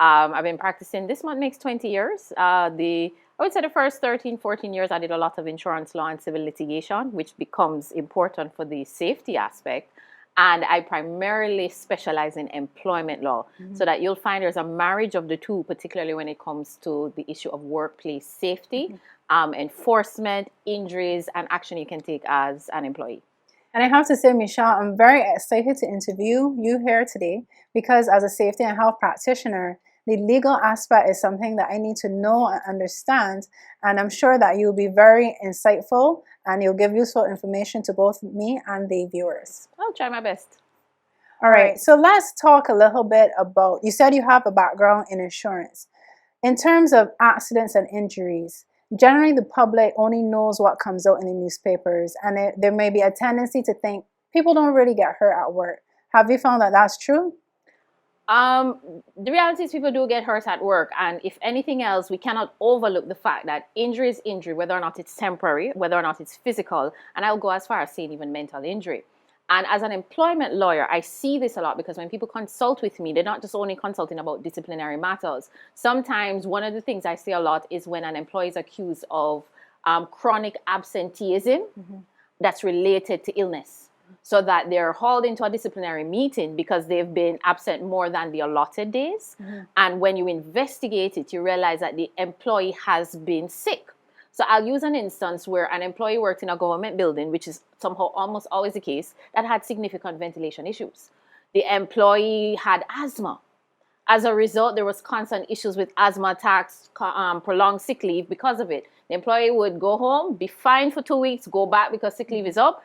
I've been practicing, this month makes 20 years. I would say the first 13, 14 years, I did a lot of insurance law and civil litigation, which becomes important for the safety aspect. And I primarily specialize in employment law, so that you'll find there's a marriage of the two, particularly when it comes to the issue of workplace safety, enforcement, injuries, and action you can take as an employee. And I have to say, Michelle, I'm very excited to interview you here today because as a safety and health practitioner, the legal aspect is something that I need to know and understand. And I'm sure that you'll be very insightful and you'll give useful information to both me and the viewers. I'll try my best. All right, so let's talk a little bit about, you said you have a background in insurance. In terms of accidents and injuries, generally the public only knows what comes out in the newspapers, and there may be a tendency to think people don't really get hurt at work. Have you found that that's true? The reality is people do get hurt at work, and if anything else, we cannot overlook the fact that injury is injury, whether or not it's temporary, whether or not it's physical, and I'll go as far as saying even mental injury. And as an employment lawyer, I see this a lot because when people consult with me, they're not just only consulting about disciplinary matters. Sometimes one of the things I see a lot is when an employee is accused of chronic absenteeism that's related to illness. So that they're hauled into a disciplinary meeting because they've been absent more than the allotted days. And when you investigate it, you realize that the employee has been sick. So I'll use an instance where an employee worked in a government building, which is somehow almost always the case, that had significant ventilation issues. The employee had asthma. As a result, there was constant issues with asthma attacks, prolonged sick leave because of it. The employee would go home, be fine for 2 weeks, go back because sick leave is up,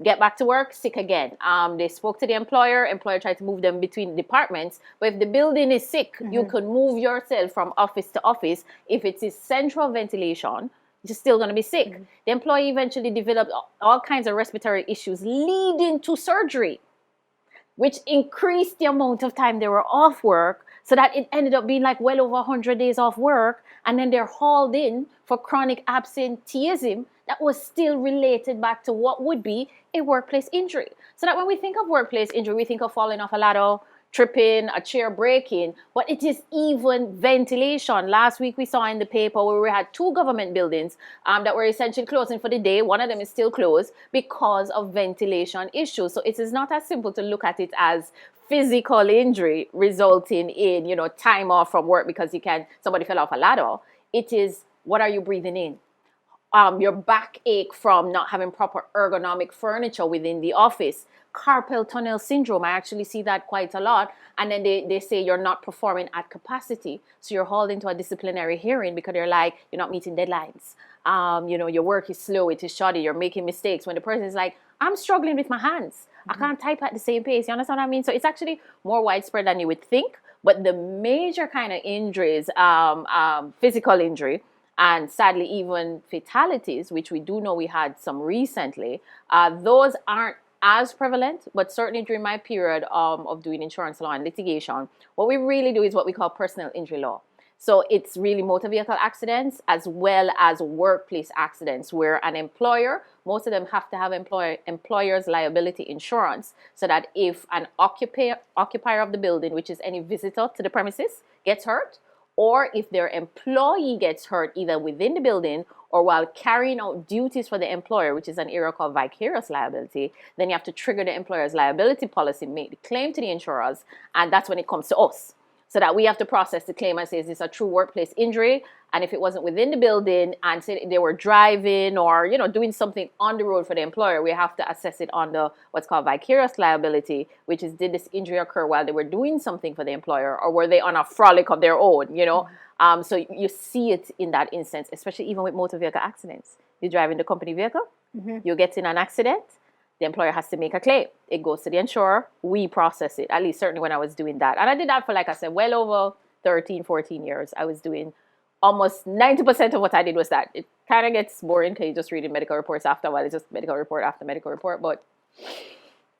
get back to work, sick again. They spoke to the employer tried to move them between departments. But if the building is sick, you could move yourself from office to office. If it is central ventilation, you're still going to be sick. The employee eventually developed all kinds of respiratory issues leading to surgery, which increased the amount of time they were off work, so that it ended up being like well over 100 days off work, and then they're hauled in for chronic absenteeism that was still related back to what would be a workplace injury. So that when we think of workplace injury, we think of falling off a ladder, tripping, a chair breaking, but it is even ventilation. Last week we saw in the paper where we had two government buildings that were essentially closing for the day. One of them is still closed because of ventilation issues. So it is not as simple to look at it as physical injury resulting in, time off from work because somebody fell off a ladder. It is, what are you breathing in? Your backache from not having proper ergonomic furniture within the office. Carpal tunnel syndrome, I actually see that quite a lot. And then they say you're not performing at capacity. So you're hauled into a disciplinary hearing because they're like, you're not meeting deadlines. Your work is slow, it is shoddy, you're making mistakes. When the person is like, I'm struggling with my hands. I can't type at the same pace. You understand what I mean? So it's actually more widespread than you would think. But the major kind of injuries, physical injury, and sadly even fatalities, which we do know we had some recently, those aren't as prevalent, but certainly during my period of doing insurance law and litigation, what we really do is what we call personal injury law. So it's really motor vehicle accidents as well as workplace accidents where an employer, most of them have to have employer's liability insurance, so that if an occupier of the building, which is any visitor to the premises, gets hurt, or if their employee gets hurt either within the building or while carrying out duties for the employer, which is an area called vicarious liability, then you have to trigger the employer's liability policy, make the claim to the insurers, and that's when it comes to us. So that we have to process the claim and say, is this a true workplace injury? And if it wasn't within the building and say they were driving or, doing something on the road for the employer, we have to assess it under what's called vicarious liability, which is, did this injury occur while they were doing something for the employer, or were they on a frolic of their own, So you see it in that instance, especially even with motor vehicle accidents. You're driving the company vehicle, you get in an accident, the employer has to make a claim. It goes to the insurer. We process it, at least certainly when I was doing that. And I did that for, like I said, well over 13, 14 years. I was doing almost 90% of what I did was that. It kind of gets boring because you just reading medical reports after a while. It's just medical report after medical report. But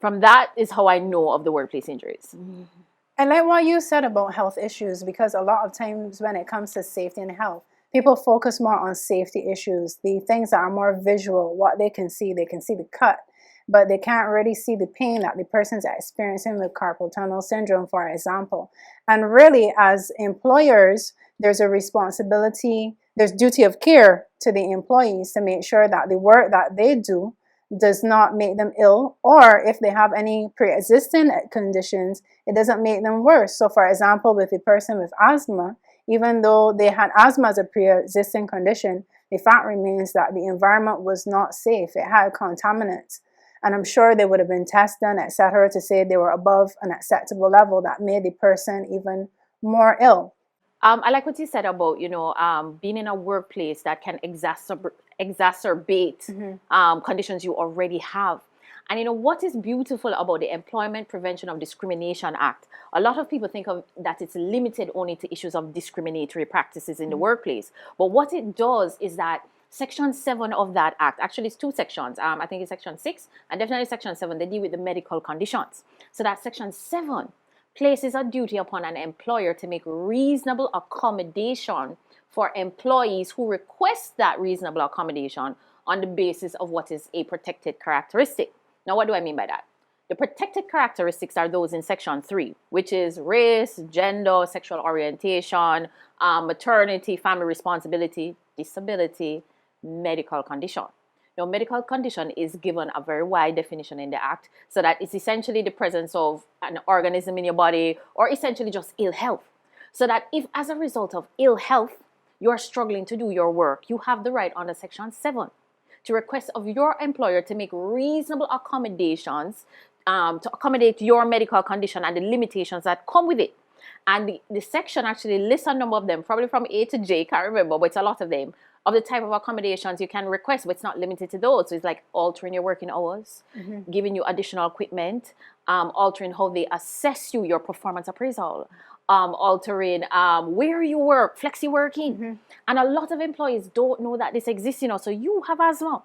from that is how I know of the workplace injuries. I like what you said about health issues, because a lot of times when it comes to safety and health, people focus more on safety issues, the things that are more visual, what they can see the cut. but they can't really see the pain that the person's experiencing with carpal tunnel syndrome, for example. And really, as employers, there's a responsibility, there's duty of care to the employees to make sure that the work that they do does not make them ill, or if they have any pre-existing conditions, it doesn't make them worse. So for example, with a person with asthma, even though they had asthma as a pre-existing condition, the fact remains that the environment was not safe. It had contaminants. And I'm sure there would have been tests done, etc., to say they were above an acceptable level that made the person even more ill. I like what you said about, being in a workplace that can exacerbate conditions you already have. And what is beautiful about the Employment Prevention of Discrimination Act? A lot of people think of that it's limited only to issues of discriminatory practices in the workplace. But what it does is that Section 7 of that act, actually it's 2 sections, I think it's Section 6 and definitely Section 7, they deal with the medical conditions. So that Section 7 places a duty upon an employer to make reasonable accommodation for employees who request that reasonable accommodation on the basis of what is a protected characteristic. Now, what do I mean by that? The protected characteristics are those in Section 3, which is race, gender, sexual orientation, maternity, family responsibility, disability, medical condition. Now, medical condition is given a very wide definition in the Act, so that it's essentially the presence of an organism in your body or essentially just ill health. So that if as a result of ill health, you are struggling to do your work, you have the right under Section 7 to request of your employer to make reasonable accommodations to accommodate your medical condition and the limitations that come with it. And the section actually lists a number of them, probably from A to J, can't remember, but it's a lot of them, of the type of accommodations you can request, but it's not limited to those. So it's like altering your working hours, giving you additional equipment, altering how they assess you, your performance appraisal, altering where you work, flexi working. And a lot of employees don't know that this exists, so you have asthma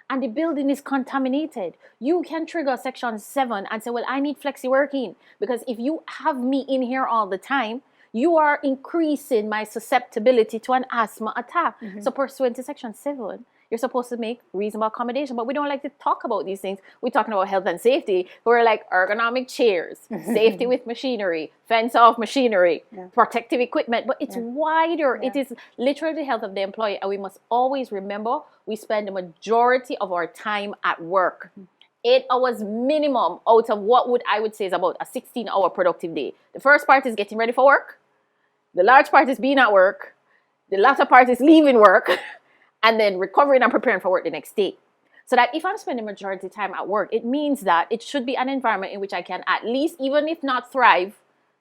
and the building is contaminated. You can trigger Section 7 and say, well, I need flexi working, because if you have me in here all the time, you are increasing my susceptibility to an asthma attack. So pursuant to Section 7, you're supposed to make reasonable accommodation. But we don't like to talk about these things. We're talking about health and safety. We're like ergonomic chairs, safety with machinery, fence off machinery, protective equipment. But it's wider. It is literally the health of the employee. And we must always remember we spend the majority of our time at work. 8 hours minimum out of what I would say is about a 16-hour productive day. The first part is getting ready for work. The large part is being at work. The latter part is leaving work and then recovering and preparing for work the next day. So that if I'm spending majority of time at work, it means that it should be an environment in which I can at least, even if not thrive,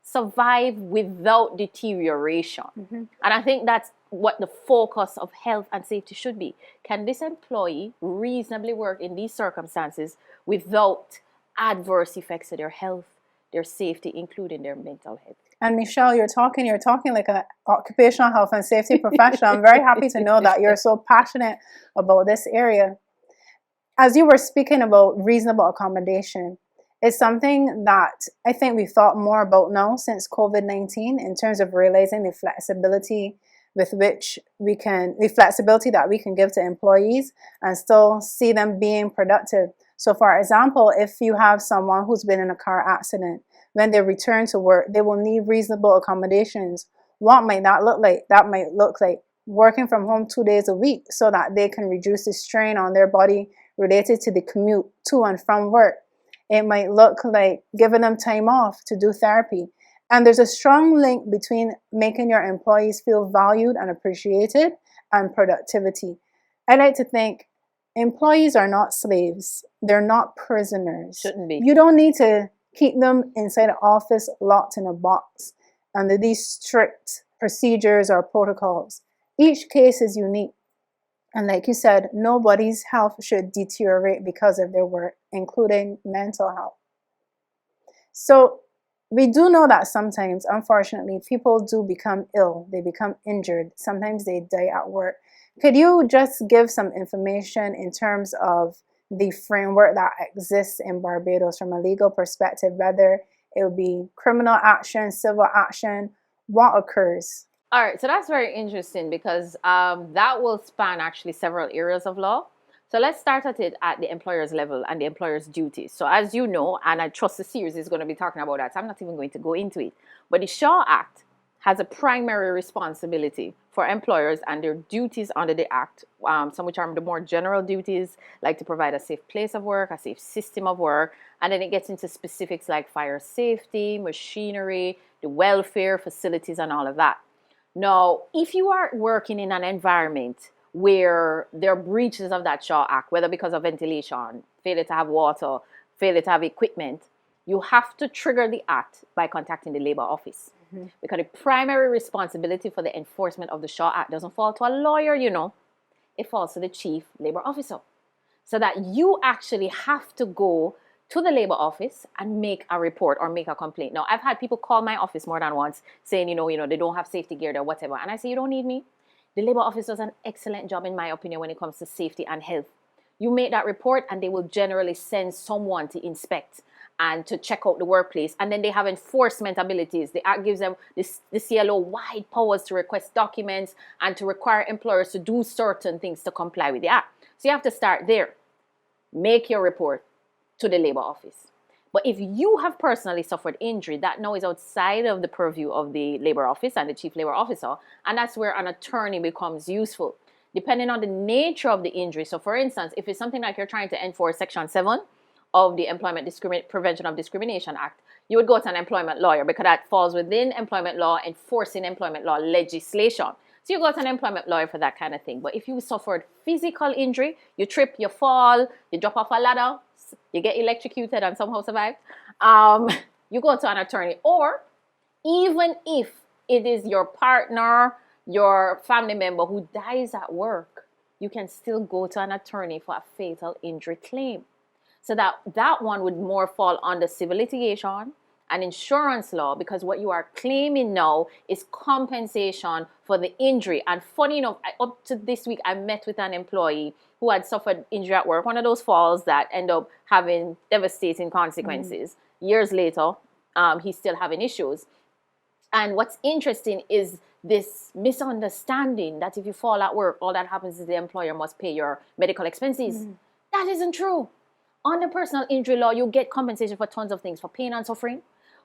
survive without deterioration. And I think that's what the focus of health and safety should be. Can this employee reasonably work in these circumstances without adverse effects to their health, their safety, including their mental health? And Michelle, you're talking like an occupational health and safety professional. I'm very happy to know that you're so passionate about this area. As you were speaking about reasonable accommodation, it's something that I think we've thought more about now since COVID-19 in terms of realizing the flexibility with which the flexibility that we can give to employees and still see them being productive. So for example, if you have someone who's been in a car accident, when they return to work, they will need reasonable accommodations. What might that look like? That might look like working from home 2 days a week so that they can reduce the strain on their body related to the commute to and from work. It might look like giving them time off to do therapy. And there's a strong link between making your employees feel valued and appreciated and productivity. I like to think employees are not slaves. They're not prisoners. Shouldn't be. You don't need to keep them inside an office locked in a box under these strict procedures or protocols. Each case is unique. And like you said, nobody's health should deteriorate because of their work, including mental health. So we do know that sometimes, unfortunately, people do become ill. They become injured. Sometimes they die at work. Could you just give some information in terms of the framework that exists in Barbados from a legal perspective, whether it would be criminal action, civil action, what occurs? All right, so that's very interesting because that will span actually several areas of law. So let's start at it at the employer's level and the employer's duties. So as you know, and I trust the series is going to be talking about that, so I'm not even going to go into it. But the Shaw Act has a primary responsibility for employers and their duties under the Act, some which are the more general duties, like to provide a safe place of work, a safe system of work, and then it gets into specifics like fire safety, machinery, the welfare, facilities, and all of that. Now, if you are working in an environment where there are breaches of that Shaw Act, whether because of ventilation, failure to have water, failure to have equipment, you have to trigger the act by contacting the labor office. Because the primary responsibility for the enforcement of the Shaw Act doesn't fall to a lawyer, it falls to the chief labor officer. So that you actually have to go to the labor office and make a report or make a complaint. Now, I've had people call my office more than once saying, they don't have safety gear or whatever. And I say, you don't need me. The labor office does an excellent job, in my opinion, when it comes to safety and health. You make that report and they will generally send someone to inspect and to check out the workplace. And then they have enforcement abilities. The Act gives them, the CLO, wide powers to request documents and to require employers to do certain things to comply with the Act. So you have to start there. Make your report to the labor office. But if you have personally suffered injury, that now is outside of the purview of the labor office and the chief labor officer, and that's where an attorney becomes useful, depending on the nature of the injury. So for instance, if it's something like you're trying to enforce Section 7 of the Prevention of Discrimination Act, you would go to an employment lawyer because that falls within employment law, enforcing employment law legislation. So you go to an employment lawyer for that kind of thing. But if you suffered physical injury, you trip, you fall, you drop off a ladder, you get electrocuted and somehow survive, you go to an attorney. Or even if it is your partner, your family member who dies at work, you can still go to an attorney for a fatal injury claim. So that one would more fall under civil litigation and insurance law, because what you are claiming now is compensation for the injury. And funny enough, up to this week, I met with an employee who had suffered injury at work, one of those falls that end up having devastating consequences. Years later, he's still having issues. And what's interesting is this misunderstanding that if you fall at work, all that happens is the employer must pay your medical expenses. That isn't true. Under personal injury law, you get compensation for tons of things, for pain and suffering,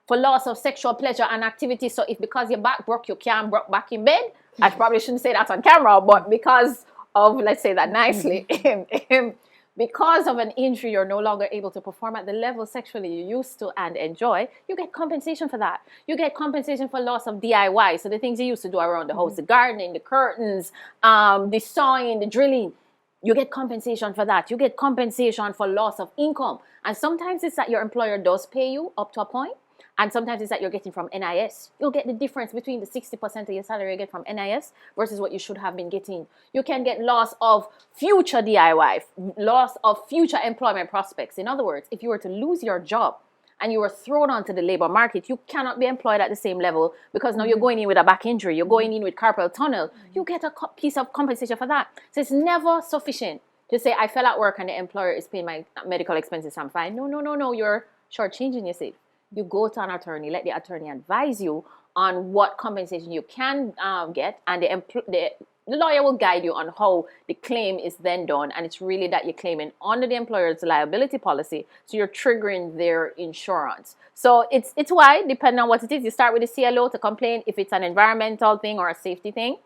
for loss of sexual pleasure and activity. So if because your back broke, you can't broke back in bed, I probably shouldn't say that on camera, but because of, let's say that nicely, because of an injury, you're no longer able to perform at the level sexually you used to and enjoy, you get compensation for that. You get compensation for loss of DIY, so the things you used to do around the house, the gardening, the curtains, the sawing, the drilling. You get compensation for that. You get compensation for loss of income. And sometimes it's that your employer does pay you up to a point. And sometimes it's that you're getting from NIS. You'll get the difference between the 60% of your salary you get from NIS versus what you should have been getting. You can get loss of future DIY, loss of future employment prospects. In other words, if you were to lose your job and you were thrown onto the labor market, you cannot be employed at the same level because now you're going in with a back injury, you're going in with carpal tunnel. You get a piece of compensation for that. So it's never sufficient to say, I fell at work and the employer is paying my medical expenses, I'm fine. No, you're shortchanging yourself. You go to an attorney, let the attorney advise you on what compensation you can get, and the lawyer will guide you on how the claim is then done. And it's really that you're claiming under the employer's liability policy, so you're triggering their insurance. So it's why, depending on what it is, you start with the CLO to complain if it's an environmental thing or a safety thing.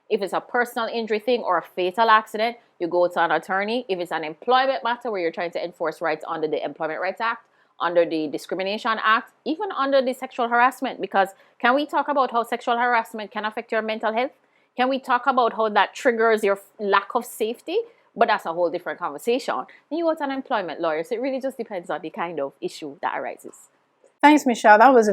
If it's a personal injury thing or a fatal accident, you go to an attorney. If it's an employment matter where you're trying to enforce rights under the Employment Rights Act, under the Discrimination Act, even under the sexual harassment, because can we talk about how sexual harassment can affect your mental health? Can we talk about how that triggers your lack of safety? But that's a whole different conversation. Then you go to an employment lawyer. So it really just depends on the kind of issue that arises. Thanks, Michelle. That was a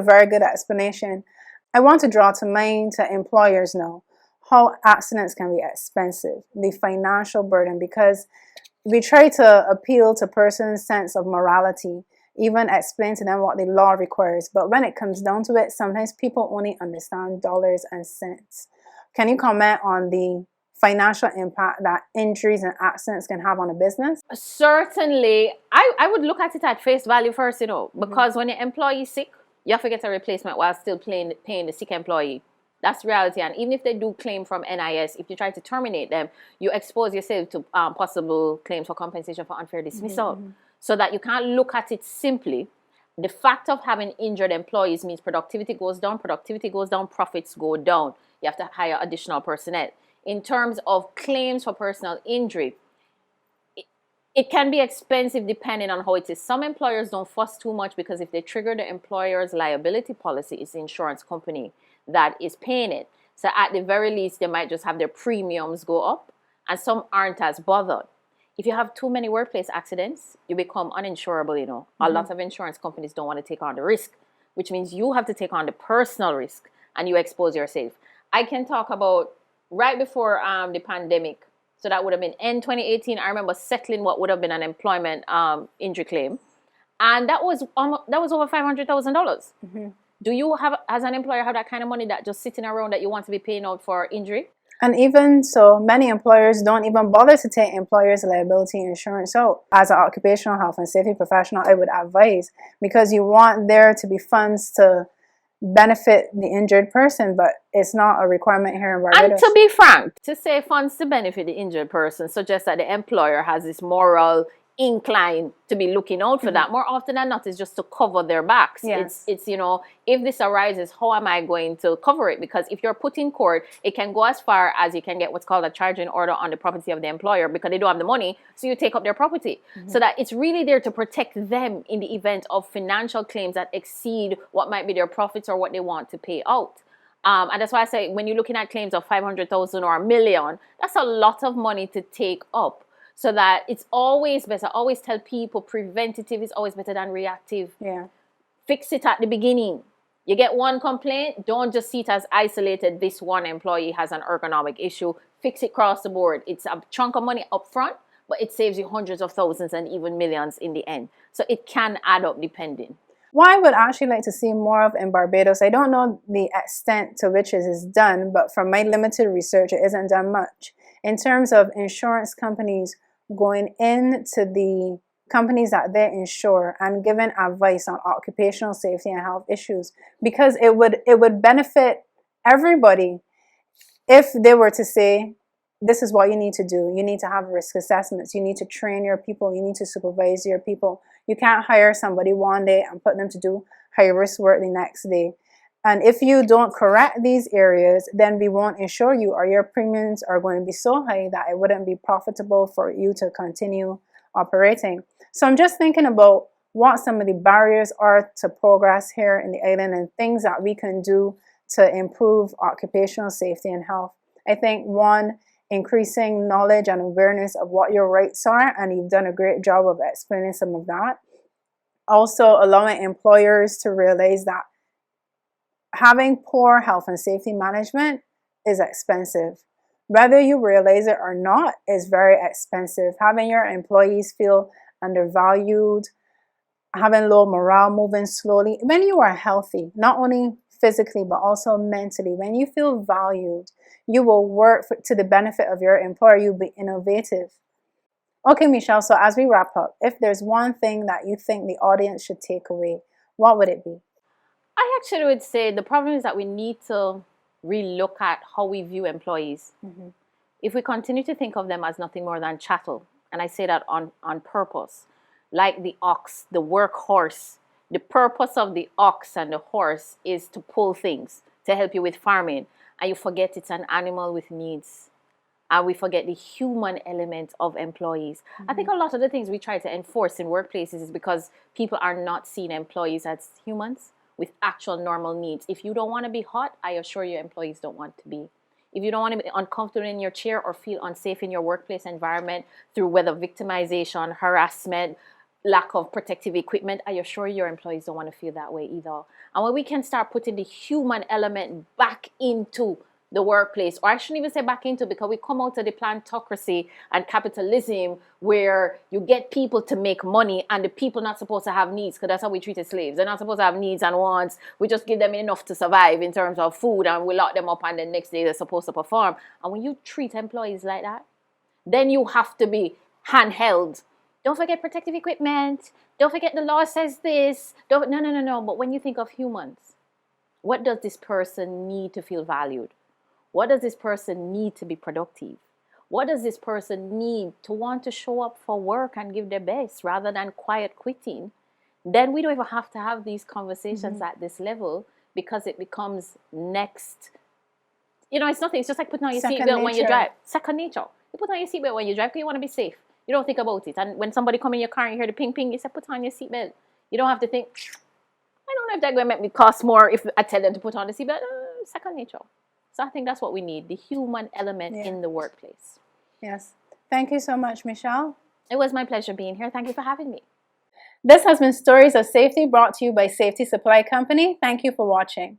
very good explanation. I want to draw to mind to employers now how accidents can be expensive, the financial burden, because we try to appeal to persons' sense of morality, even explain to them what the law requires. But when it comes down to it, sometimes people only understand dollars and cents. Can you comment on the financial impact that injuries and accidents can have on a business? Certainly. I would look at it at face value first, because when your employee is sick, you have to get a replacement while still paying the sick employee. That's reality. And even if they do claim from NIS, if you try to terminate them, you expose yourself to possible claims for compensation for unfair dismissal. So that you can't look at it simply. The fact of having injured employees means productivity goes down, profits go down. You have to hire additional personnel. In terms of claims for personal injury, it can be expensive depending on how it is. Some employers don't fuss too much because if they trigger the employer's liability policy, it's the insurance company that is paying it. So at the very least, they might just have their premiums go up, and some aren't as bothered. If you have too many workplace accidents, you become uninsurable, you know. A lot of insurance companies don't want to take on the risk, which means you have to take on the personal risk and you expose yourself. I can talk about right before the pandemic. So that would have been end 2018. I remember settling what would have been an employment injury claim, and that was over $500,000. Do you have, as an employer, have that kind of money that just sitting around that you want to be paying out for injury? And even so, many employers don't even bother to take employers' liability insurance. So, as an occupational health and safety professional, I would advise, because you want there to be funds to benefit the injured person, but it's not a requirement here in Barbados. And to be frank, to say funds to benefit the injured person suggests that the employer has this moral incline to be looking out for that. More often than not, it's just to cover their backs. Yes. It's you know, if this arises, how am I going to cover it? Because if you're put in court, it can go as far as you can get what's called a charging order on the property of the employer because they don't have the money, so you take up their property. So that it's really there to protect them in the event of financial claims that exceed what might be their profits or what they want to pay out. And that's why I say when you're looking at claims of 500,000 or $1 million, that's a lot of money to take up. So that it's always better. I always tell people preventative is always better than reactive. Yeah. Fix it at the beginning. You get one complaint, don't just see it as isolated. This one employee has an ergonomic issue. Fix it across the board. It's a chunk of money up front, but it saves you hundreds of thousands and even millions in the end. So it can add up depending. What I would actually like to see more of in Barbados, I don't know the extent to which it is done, but from my limited research, it isn't done much. In terms of insurance companies going into the companies that they insure and giving advice on occupational safety and health issues, because it would benefit everybody if they were to say, this is what you need to do. You need to have risk assessments. You need to train your people. You need to supervise your people. You can't hire somebody one day and put them to do high risk work the next day. And if you don't correct these areas, then we won't insure you, or your premiums are going to be so high that it wouldn't be profitable for you to continue operating. So I'm just thinking about what some of the barriers are to progress here in the island and things that we can do to improve occupational safety and health. I think one, increasing knowledge and awareness of what your rights are, and you've done a great job of explaining some of that. Also allowing employers to realize that having poor health and safety management is expensive. Whether you realize it or not is very expensive. Having your employees feel undervalued, having low morale, moving slowly. When you are healthy, not only physically but also mentally, when you feel valued, you will work to the benefit of your employer. You'll be innovative. Okay, Michelle, so as we wrap up, if there's one thing that you think the audience should take away, what would it be? I actually would say the problem is that we need to relook at how we view employees. If we continue to think of them as nothing more than chattel, and I say that on purpose, like the ox, the workhorse, the purpose of the ox and the horse is to pull things, to help you with farming, and you forget it's an animal with needs. And we forget the human element of employees. I think a lot of the things we try to enforce in workplaces is because people are not seeing employees as humans with actual normal needs. If you don't want to be hot, I assure you employees don't want to be. If you don't want to be uncomfortable in your chair or feel unsafe in your workplace environment through whether victimization, harassment, lack of protective equipment, I assure your employees don't want to feel that way either. And when we can start putting the human element back into the workplace, or I shouldn't even say back into, because we come out of the plantocracy and capitalism where you get people to make money and the people not supposed to have needs, because that's how we treated slaves. They're not supposed to have needs and wants. We just give them enough to survive in terms of food and we lock them up and the next day they're supposed to perform. And when you treat employees like that, then you have to be handheld. Don't forget protective equipment. Don't forget the law says this. No. But when you think of humans, What does this person need to feel valued? What does this person need to be productive? What does this person need to want to show up for work and give their best rather than quiet quitting? Then we don't even have to have these conversations at this level, because it becomes next. You know, it's nothing. It's just like putting on your seatbelt when you drive. Second nature. You put on your seatbelt when you drive because you want to be safe. You don't think about it. And when somebody come in your car and you hear the ping ping, you say, put on your seatbelt. You don't have to think, I don't know if that's going to make me cost more if I tell them to put on the seatbelt. Second nature. So I think that's what we need, the human element in the workplace. Yes. Thank you so much, Michelle. It was my pleasure being here. Thank you for having me. This has been Stories of Safety, brought to you by Safety Supply Company. Thank you for watching.